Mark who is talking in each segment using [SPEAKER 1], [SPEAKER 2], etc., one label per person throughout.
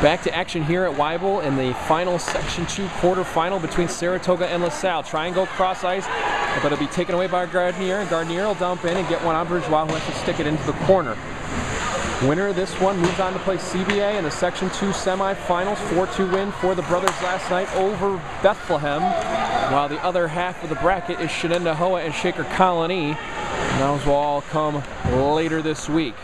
[SPEAKER 1] Back to action here at Weibel in the final Section 2 quarterfinal between Saratoga and LaSalle. Try and go cross ice, but it'll be taken away by Gardner, and Gardner will dump in and get one on Bourgeois, who has to stick it into the corner. Winner of this one moves on to play CBA in the Section 2 semifinals. 4-2 win for the brothers last night over Bethlehem, while the other half of the bracket is Shenendehowa and Shaker Colony. And those will all come later this week.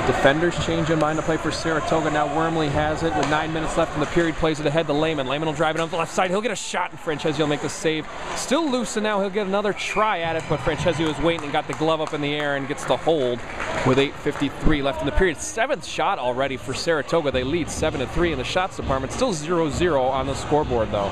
[SPEAKER 1] Defenders change in mind to play for Saratoga. Now Wormley has it with 9 minutes left in the period, plays it ahead to Lehman. Lehman will drive it on the left side. He'll get a shot, and Francesi will make the save. Still loose, and now he'll get another try at it, but Francesi was waiting and got the glove up in the air and gets the hold with 8:53 left in the period. 7th shot already for Saratoga. They lead 7-3 in the shots department. Still 0-0 on the scoreboard, though.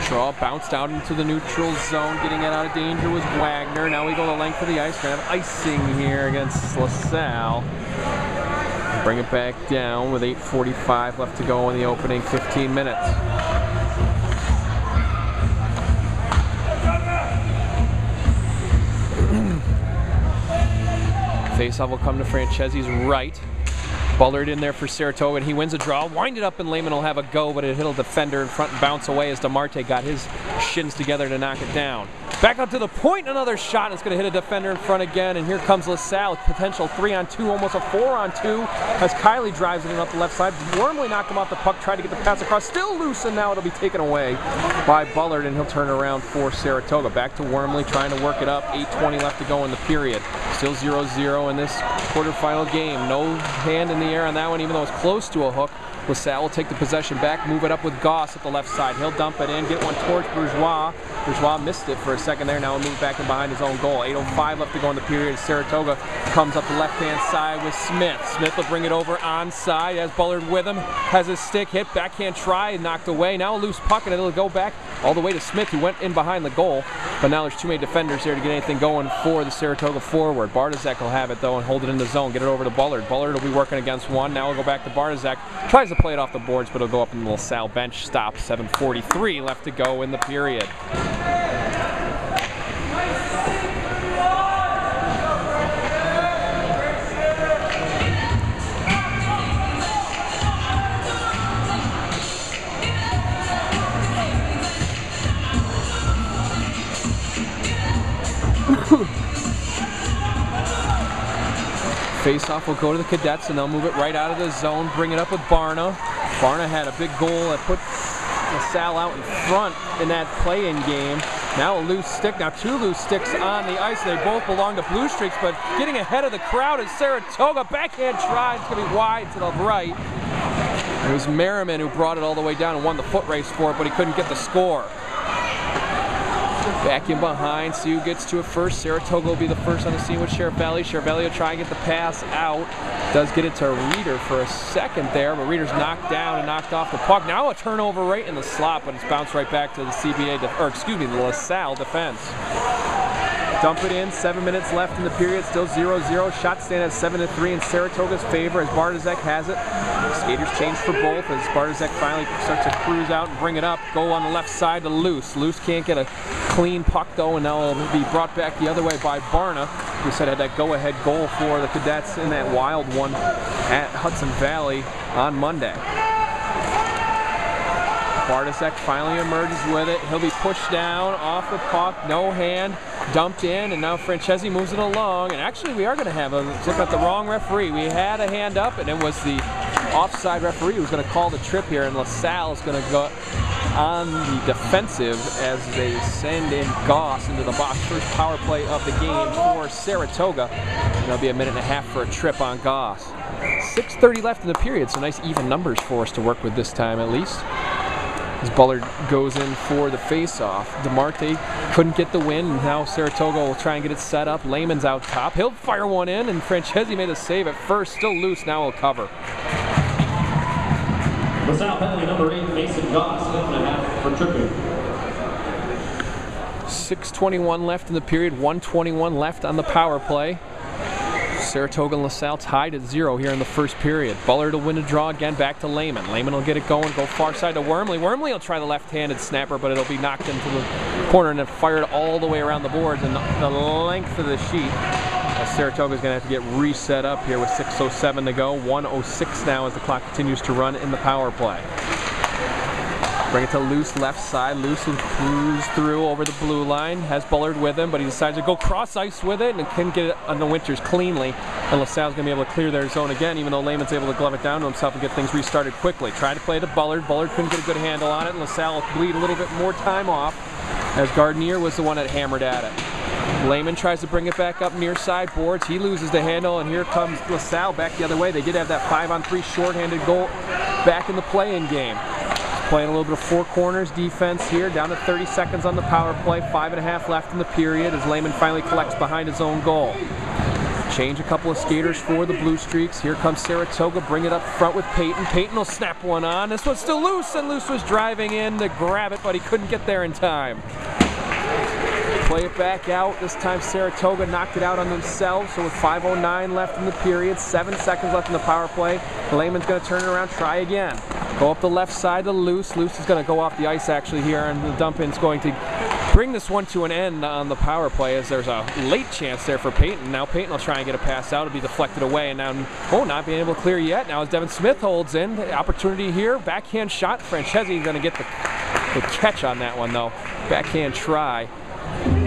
[SPEAKER 1] Draw bounced out into the neutral zone. Getting it out of danger was Wagner. Now we go the length of the ice. We're going to have icing here against LaSalle. Bring it back down with 8:45 left to go in the opening 15 minutes. Faceoff will come to Francesi's right. Bullard in there for Saratoga, and he wins a draw. Wind it up, and Lehman will have a go, but it hit a defender in front and bounce away as DeMarte got his shins together to knock it down. Back up to the point, another shot, and it's going to hit a defender in front again, and here comes LaSalle. Potential 3-on-2, almost a 4-on-2, as Kiley drives it in up the left side. Wormley knocked him off the puck, tried to get the pass across, still loose, and now it'll be taken away by Bullard, and he'll turn around for Saratoga. Back to Wormley, trying to work it up. 8:20 left to go in the period. Still 0-0 in this quarterfinal game. No hand in the air on that one, even though it's close to a hook. LaSalle will take the possession back, move it up with Goss at the left side. He'll dump it in, get one towards Bourgeois. Bourgeois missed it for a second there. Now he'll move back in behind his own goal. 8:05 left to go in the period. Saratoga comes up the left-hand side with Smith. Smith will bring it over onside. Has Bullard with him. Has his stick hit. Backhand try, knocked away. Now a loose puck, and it'll go back all the way to Smith, who went in behind the goal. But now there's too many defenders there to get anything going for the Saratoga forward. Bartosek will have it, though, and hold it in the zone. Get it over to Bullard. Bullard will be working against one. Now we'll go back to Bartosek. Tries to play it off the boards, but it'll go up in the LaSalle bench. Stop. 7:43 left to go in the period. Face-off will go to the Cadets, and they'll move it right out of the zone, bring it up with Barna. Barna had a big goal that put LaSalle out in front in that play-in game. Now a loose stick, now 2 loose sticks on the ice. They both belong to Blue Streaks, but getting ahead of the crowd is Saratoga. Backhand try, it's going to be wide to the right. It was Merriman who brought it all the way down and won the foot race for it, but he couldn't get the score. Back in behind, see who gets to it first. Saratoga will be the first on the scene with Sheriff Valley. Sheriff Valley will try and get the pass out. Does get it to Reeder for a second there, but Reeder's knocked down and knocked off the puck. Now a turnover right in the slot, but it's bounced right back to the the LaSalle defense. Dump it in, 7 minutes left in the period, still 0-0. Shot stand at 7-3 in Saratoga's favor as Bartosek has it. Skaters change for both as Bartosek finally starts to cruise out and bring it up. Go on the left side to Luce. Luce can't get a clean puck though, and now it'll be brought back the other way by Barna, who said had that go-ahead goal for the Cadets in that wild one at Hudson Valley on Monday. Bartosek finally emerges with it. He'll be pushed down off the puck, no hand, dumped in, and now Francesi moves it along. And actually, we are going to have a look at the wrong referee. We had a hand up, and it was the offside referee who was going to call the trip here, and LaSalle is going to go on the defensive as they send in Goss into the box. First power play of the game for Saratoga. And there'll be a minute and a half for a trip on Goss. 6:30 left in the period, so nice even numbers for us to work with this time at least. As Bullard goes in for the face-off. DeMarte couldn't get the win, and now Saratoga will try and get it set up. Lehman's out top. He'll fire one in, and Francesi made a save at first. Still loose, now he'll cover.
[SPEAKER 2] LaSalle penalty number 8, Mason Goss, 5.5 for tripping.
[SPEAKER 1] 6:21 left in the period, 1:21 left on the power play. Saratoga and LaSalle tied at 0 here in the first period. Bullard will win a draw again, back to Lehman. Lehman will get it going, go far side to Wormley. Wormley will try the left-handed snapper, but it'll be knocked into the corner and then fired all the way around the boards and the length of the sheet. Saratoga's going to have to get reset up here with 6:07 to go. 1:06 now as the clock continues to run in the power play. Bring it to Luce, left side. Luce will cruise through over the blue line. Has Bullard with him, but he decides to go cross ice with it and can get it on the Winters cleanly. And LaSalle's going to be able to clear their zone again, even though Lehman's able to glove it down to himself and get things restarted quickly. Tried to play to Bullard. Bullard couldn't get a good handle on it, and LaSalle will bleed a little bit more time off as Gardenier was the one that hammered at it. Lehman tries to bring it back up near side boards. He loses the handle, and here comes LaSalle back the other way. They did have that 5-on-3 shorthanded goal back in the play-in game. Playing a little bit of four corners defense here, down to 30 seconds on the power play, 5.5 left in the period as Lehman finally collects behind his own goal. Change a couple of skaters for the Blue Streaks. Here comes Saratoga, bring it up front with Peyton. Peyton will snap one on. This one's still loose, and Luce was driving in to grab it, but he couldn't get there in time. Play it back out. This time Saratoga knocked it out on themselves, so with 5:09 left in the period, 7 seconds left in the power play, Lehman's going to turn it around, try again. Go up the left side to Luce. Luce is going to go off the ice actually here, and the dump-in's going to bring this one to an end on the power play as there's a late chance there for Peyton. Now Peyton will try and get a pass out. It'll be deflected away, and now, not being able to clear yet. Now as Devin Smith holds in, the opportunity here, backhand shot. Francesi going to get the catch on that one though. Backhand try.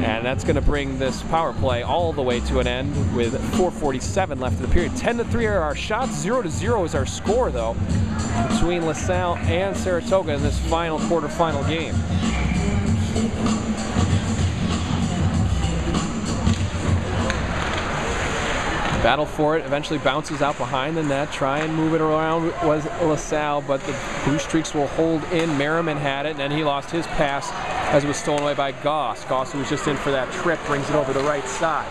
[SPEAKER 1] And that's going to bring this power play all the way to an end with 4:47 left in the period. 10-3 are our shots, 0-0 is our score though between LaSalle and Saratoga in this final quarterfinal game. Battle for it, eventually bounces out behind the net, try and move it around was LaSalle, but the Blue Streaks will hold in. Merriman had it, and then he lost his pass as it was stolen away by Goss. Goss, who was just in for that trip, brings it over the right side.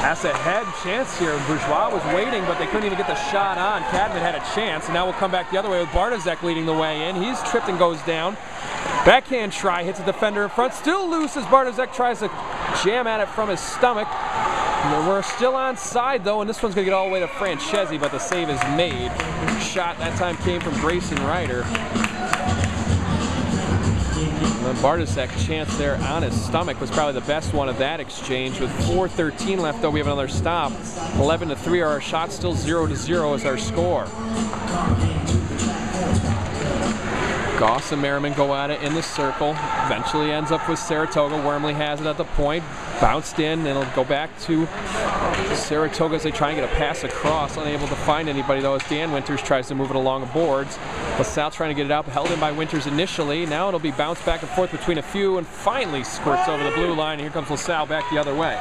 [SPEAKER 1] Pass ahead, chance here. Bourgeois was waiting, but they couldn't even get the shot on. Cadman had a chance, and now we'll come back the other way with Bartosek leading the way in. He's tripped and goes down. Backhand try, hits a defender in front, still loose as Bartosek tries to jam at it from his stomach. We're still onside though, and this one's going to get all the way to Francesi, but the save is made. Shot that time came from Grayson Ryder. And Bartosek chance there on his stomach was probably the best one of that exchange. With 4:13 left though, we have another stop. 11-3 are our shots, still 0-0 is our score. Goss and Merriman go at it in the circle. Eventually ends up with Saratoga. Wormley has it at the point. Bounced in, and it'll go back to Saratoga as they try and get a pass across. Unable to find anybody though as Dan Winters tries to move it along the boards. LaSalle trying to get it up, held in by Winters initially. Now it'll be bounced back and forth between a few and finally squirts over the blue line. Here comes LaSalle back the other way.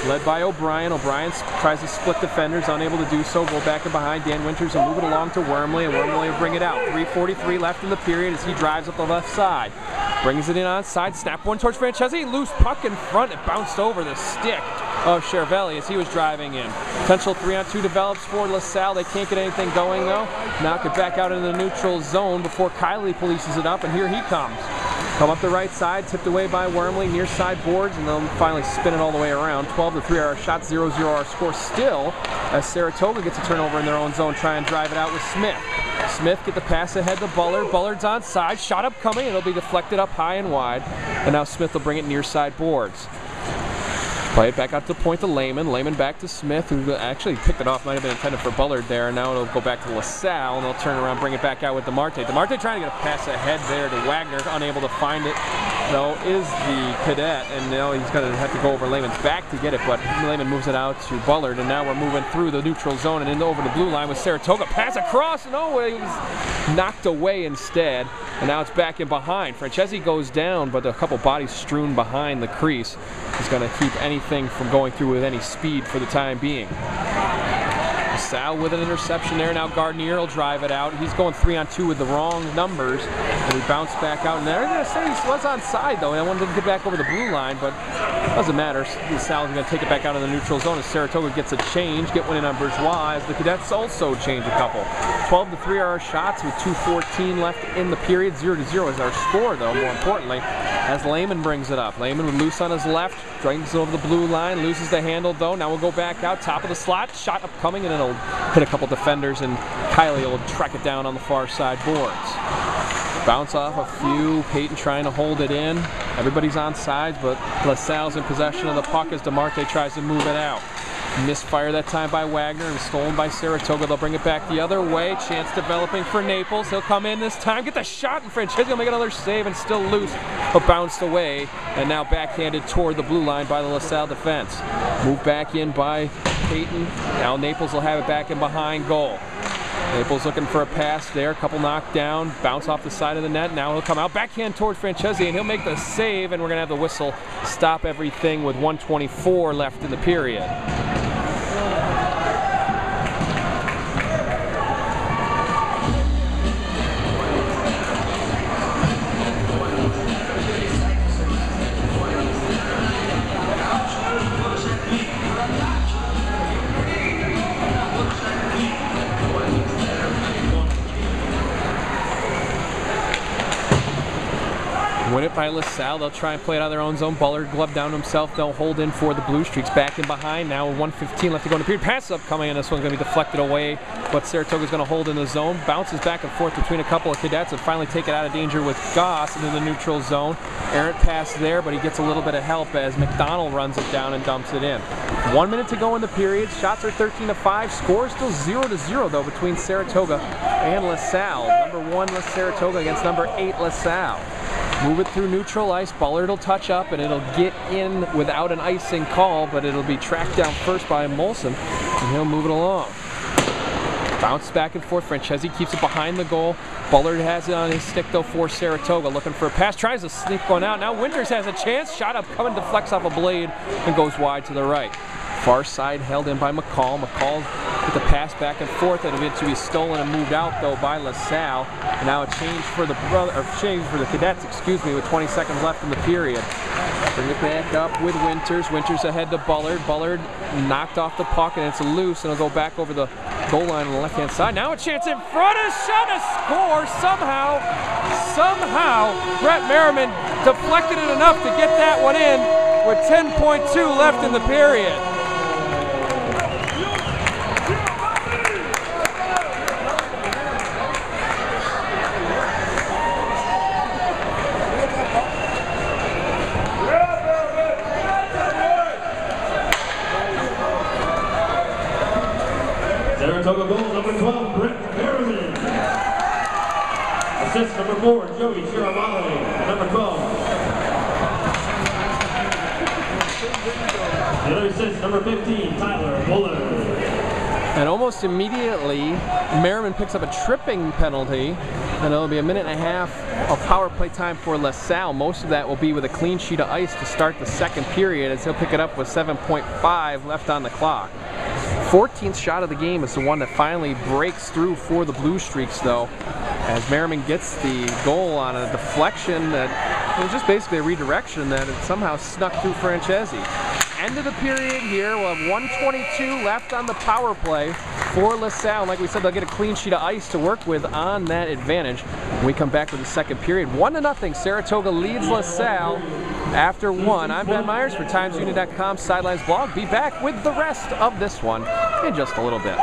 [SPEAKER 1] Led by O'Brien. O'Brien tries to split defenders, unable to do so. Go back and behind Dan Winters and move it along to Wormley, and Wormley will bring it out. 3:43 left in the period as he drives up the left side. Brings it in on side, snap one towards Francesi, loose puck in front, it bounced over the stick of Cervelli as he was driving in. Potential 3-on-2 develops for LaSalle. They can't get anything going though. Knock it back out into the neutral zone before Kiley polices it up, and here he comes. Come up the right side, tipped away by Wormley, near side boards, and they'll finally spin it all the way around. 12-3 are our shots, 0-0 our score still, as Saratoga gets a turnover in their own zone, try and drive it out with Smith. Smith get the pass ahead to Bullard. Bullard's on side, shot upcoming, it'll be deflected up high and wide, and now Smith will bring it near side boards. Play it back out to the point to Lehman. Lehman back to Smith, who actually picked it off. Might have been intended for Bullard there. And now it'll go back to LaSalle, and they'll turn around, bring it back out with DeMarte. DeMarte trying to get a pass ahead there to Wagner, unable to find it, though, is the cadet. And now he's going to have to go over Lehman's back to get it, but Lehman moves it out to Bullard. And now we're moving through the neutral zone and into over the blue line with Saratoga. Pass across, no, it was knocked away instead. And now it's back in behind. Francesi goes down, but a couple bodies strewn behind the crease. He's going to keep anything from going through with any speed for the time being. LaSalle with an interception there. Now Gardenier will drive it out. He's going 3-on-2 with the wrong numbers. And he bounced back out. And they're going to say he was onside though. That one didn't get back over the blue line, but it doesn't matter. LaSalle is going to take it back out of the neutral zone as Saratoga gets a change. Get one in on Bourgeois as the cadets also change a couple. 12-3 are our shots with 2:14 left in the period. 0-0 is our score though, more importantly. as Lehman brings it up. Lehman with loose on his left, brings it over the blue line, loses the handle though. Now we'll go back out, top of the slot, shot upcoming, and it'll hit a couple defenders, and Kylie will track it down on the far side boards. Bounce off a few, Peyton trying to hold it in. Everybody's on sides, but LaSalle's in possession of the puck as DeMarte tries to move it out. Misfire that time by Wagner and stolen by Saratoga. They'll bring it back the other way. Chance developing for Naples. He'll come in this time, get the shot, and Francesi will make another save and still loose, but bounced away, and now backhanded toward the blue line by the LaSalle defense. Moved back in by Peyton. Now Naples will have it back in behind goal. Naples looking for a pass there, couple knocked down, bounce off the side of the net. Now he'll come out, backhand toward Francesi, and he'll make the save, and we're going to have the whistle stop everything with 1:24 left in the period. Win it by LaSalle. They'll try and play it out of their own zone. Bullard glove down to himself. They'll hold in for the Blue Streaks. Back in behind. Now 1:15 left to go in the period. Pass up coming in. This one's going to be deflected away, but Saratoga's going to hold in the zone. Bounces back and forth between a couple of cadets and finally take it out of danger with Goss into the neutral zone. Errant pass there, but he gets a little bit of help as McDonald runs it down and dumps it in. 1 minute to go in the period. Shots are 13-5. Score still 0-0 though between Saratoga and LaSalle. Number 1 Saratoga against number 8 LaSalle. Move it through neutral ice. Bullard will touch up and it'll get in without an icing call, but it'll be tracked down first by Molson and he'll move it along. Bounce back and forth. Francesi keeps it behind the goal. Bullard has it on his stick though for Saratoga. Looking for a pass. Tries to sneak one out. Now Winters has a chance. Shot up coming, deflects off a blade and goes wide to the right. Far side held in by McCall. McCall with the pass back and forth. It'll be stolen and moved out though by LaSalle. And now a change for the cadets, excuse me, with 20 seconds left in the period. Bring it back up with Winters. Winters ahead to Bullard. Bullard knocked off the puck and it's loose and it'll go back over the goal line on the left-hand side. Now a chance in front, a shot, a score. Somehow, Brett Merriman deflected it enough to get that one in with 10.2 left in the period.
[SPEAKER 2] Saratoga goal number 12, Brett Merriman. Assist number 4, Joey Chiramale, number 12. The other assist, number 15, Tyler Bullard.
[SPEAKER 1] And almost immediately, Merriman picks up a tripping penalty, and it'll be a minute and a half of power play time for LaSalle. Most of that will be with a clean sheet of ice to start the second period, as he'll pick it up with 7.5 left on the clock. 14th shot of the game is the one that finally breaks through for the Blue Streaks, though, as Merriman gets the goal on a deflection that was just basically a redirection that it somehow snuck through Francesi. End of the period here. We'll have 1:22 left on the power play for LaSalle. Like we said, they'll get a clean sheet of ice to work with on that advantage. When we come back with the second period, 1-0. Saratoga leads LaSalle after 1. I'm Ben Myers for TimesUnion.com Sidelines blog. Be back with the rest of this one in just a little bit.